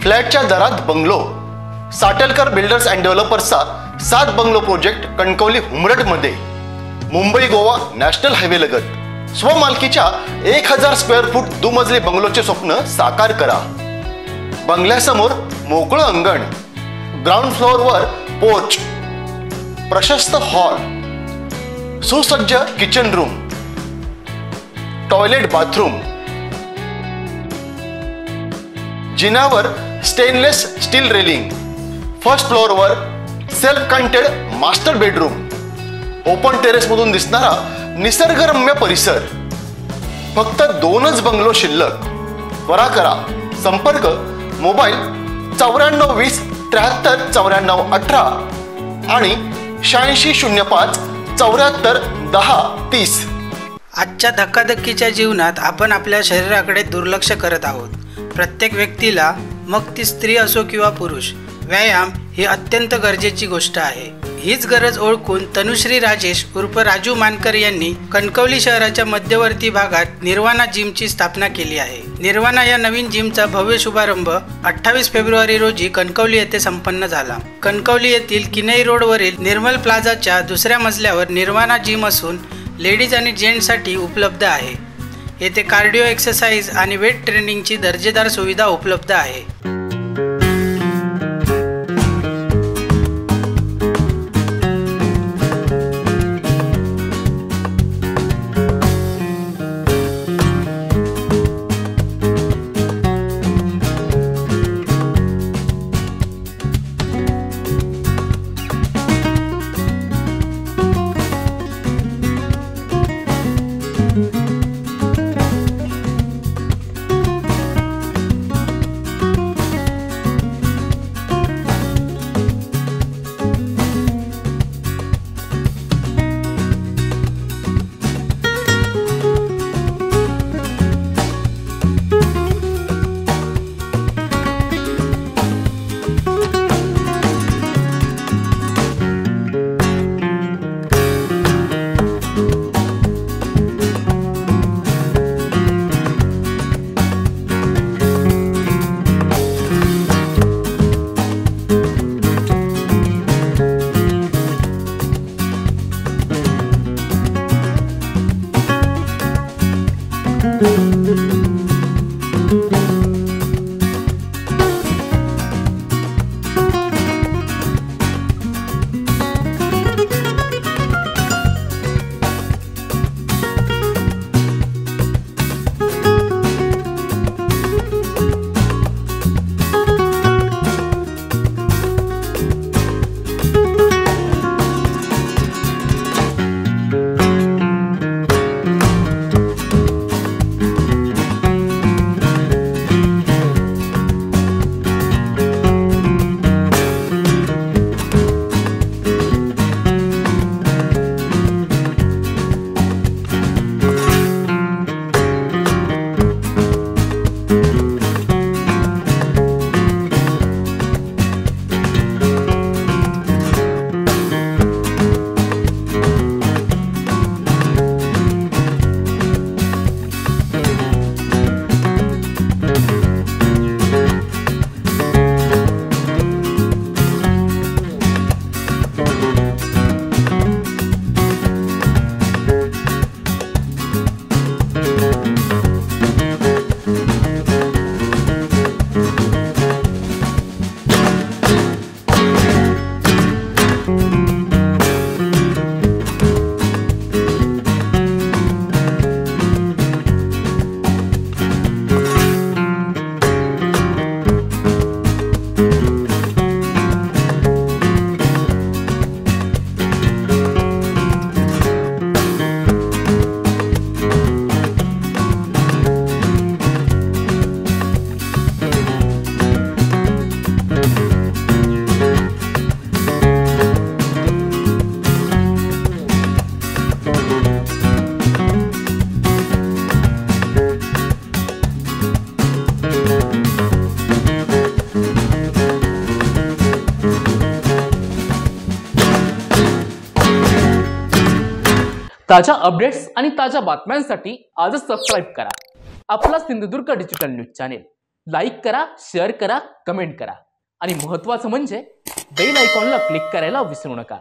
फ्लॅटच्या दरात bungalow. Satalkar builders and डेव्हलपर्सचा 7 बंगलो प्रोजेक्ट कणकवली हुमरडमध्ये. मुंबई गोवा नॅशनल हायवे लगत स्वमालकीच्या 1000 स्क्वेअर फूट दुमजली बंगलोचे स्वप्न साकार करा. बंगल्यासमोर मोकळं अंगण, ग्राउंड फ्लोअरवर पोर्च, प्रशस्त हॉल, सुसज्ज किचन रूम, टॉयलेट बाथरूम, जिन्यावर स्टेनलेस स्टील रेलिंग, फर्स्ट फ्लोअरवर self contained master bedroom, open terrace मधून दिसणारा निसर्गरम्य परिसर. फक्त 2च बंगलो शिल्लक. त्वरा करा. संपर्क मोबाईल 9420 73 94 18 आणि 8605 74 10 30. आजच्या धक्काधक्कीच्या जीवनात आपण आपल्या शरीराकडे दुर्लक्ष करत आहोत. प्रत्येक व्यक्तीला, मग ती स्त्री असो किंवा पुरुष, व्यायाम ही अत्यंत गरजेची गोष्ट आहे. हीच गरज ओळखून तनुश्री राजेश उर्फ राजू मानकर यांनी कणकवली शहराच्या मध्यवर्ती भागात निर्वाणा जिमची स्थापना केली आहे. निर्वाणा या नवीन जिमचा भव्य शुभारंभ 28 फेब्रुवारी रोजी कणकवली येथे संपन्न झाला. कणकवली येथील किनई रोडवरील निर्मल प्लाझाच्या 2ऱ्या मजल्यावर निर्वाणा जिम असून लेडीज आणि जेंट्ससाठी उपलब्ध आहे. येथे कार्डिओ एक्सरसाइज आणि वेट ट्रेनिंगची दर्जेदार सुविधा उपलब्ध आहे. ताज्या अपडेट्स आणि ताज्या बातम्यांसाठी आजच सबस्क्राइब करा आपला Sindhudurg digital news channel. Like करा, शेअर करा, कमेंट करा आणि महत्त्वाचं म्हणजे बेल आयकॉनला क्लिक करायला विसरू नका.